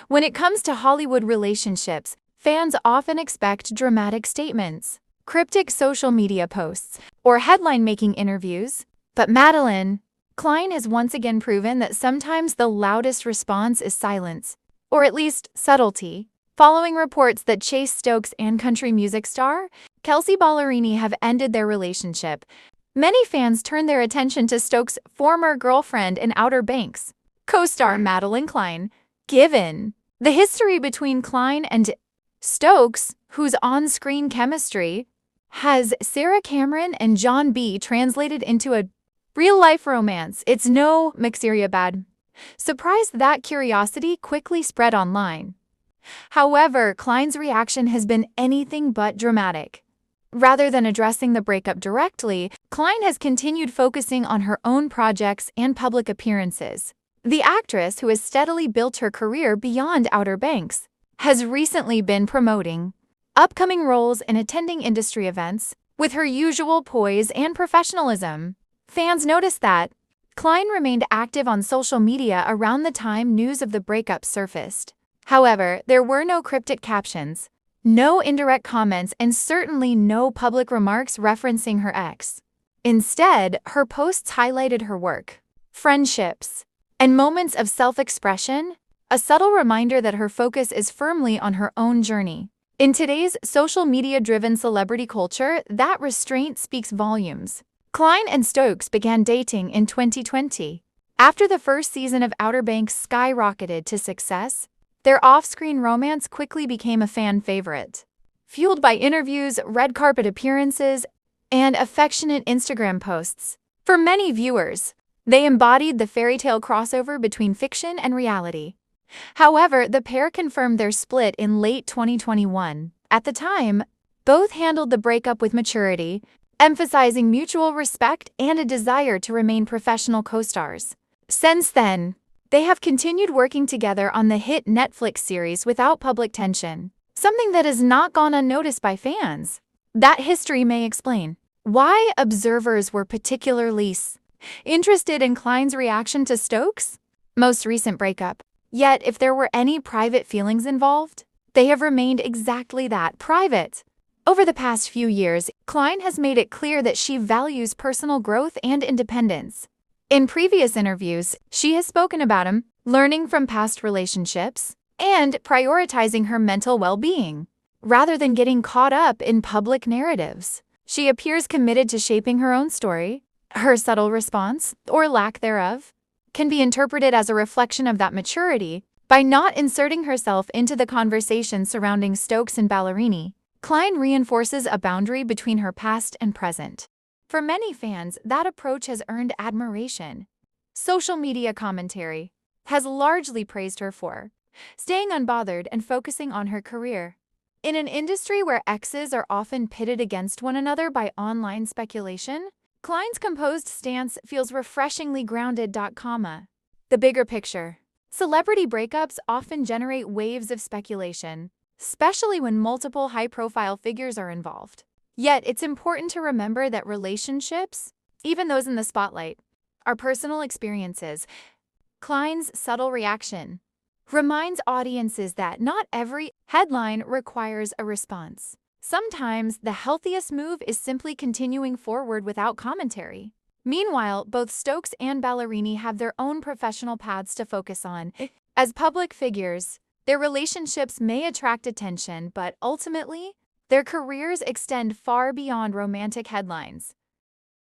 When it comes to Hollywood relationships, fans often expect dramatic statements, cryptic social media posts, or headline-making interviews. But Madelyn Cline has once again proven that sometimes the loudest response is silence, or at least subtlety. Following reports that Stokes and country music star Kelsea Ballerini have ended their relationship, many fans turned their attention to Stokes' former girlfriend and Outer Banks co-star Madelyn Cline. Given the history between Cline and Stokes, whose on-screen chemistry has Sarah Cameron and John B. translated into a real-life romance, it's no bad surprise that curiosity quickly spread online. However, Cline's reaction has been anything but dramatic. Rather than addressing the breakup directly, Cline has continued focusing on her own projects and public appearances. The actress, who has steadily built her career beyond Outer Banks, has recently been promoting upcoming roles and attending industry events with her usual poise and professionalism. Fans noticed that Cline remained active on social media around the time news of the breakup surfaced. However, there were no cryptic captions, no indirect comments, and certainly no public remarks referencing her ex. Instead, her posts highlighted her work, friendships, and moments of self-expression, a subtle reminder that her focus is firmly on her own journey. In today's social media-driven celebrity culture, that restraint speaks volumes. Cline and Stokes began dating in 2020. After the first season of Outer Banks skyrocketed to success, their off-screen romance quickly became a fan favorite. Fueled by interviews, red carpet appearances, and affectionate Instagram posts, for many viewers, they embodied the fairy tale crossover between fiction and reality. However, the pair confirmed their split in late 2021. At the time, both handled the breakup with maturity, emphasizing mutual respect and a desire to remain professional co-stars. Since then, they have continued working together on the hit Netflix series without public tension, something that has not gone unnoticed by fans. That history may explain why observers were particularly interested in Cline's reaction to Stokes' most recent breakup. Yet, if there were any private feelings involved, they have remained exactly that, private. Over the past few years, Cline has made it clear that she values personal growth and independence. In previous interviews, she has spoken about learning from past relationships and prioritizing her mental well-being. Rather than getting caught up in public narratives, she appears committed to shaping her own story. Her subtle response, or lack thereof, can be interpreted as a reflection of that maturity. By not inserting herself into the conversation surrounding Stokes and Ballerini, Cline reinforces a boundary between her past and present. For many fans, that approach has earned admiration. Social media commentary has largely praised her for staying unbothered and focusing on her career. In an industry where exes are often pitted against one another by online speculation, Cline's composed stance feels refreshingly grounded. The bigger picture. Celebrity breakups often generate waves of speculation, especially when multiple high-profile figures are involved. Yet, it's important to remember that relationships, even those in the spotlight, are personal experiences. Cline's subtle reaction reminds audiences that not every headline requires a response. Sometimes, the healthiest move is simply continuing forward without commentary. Meanwhile, both Stokes and Ballerini have their own professional paths to focus on. As public figures, their relationships may attract attention, but ultimately, their careers extend far beyond romantic headlines.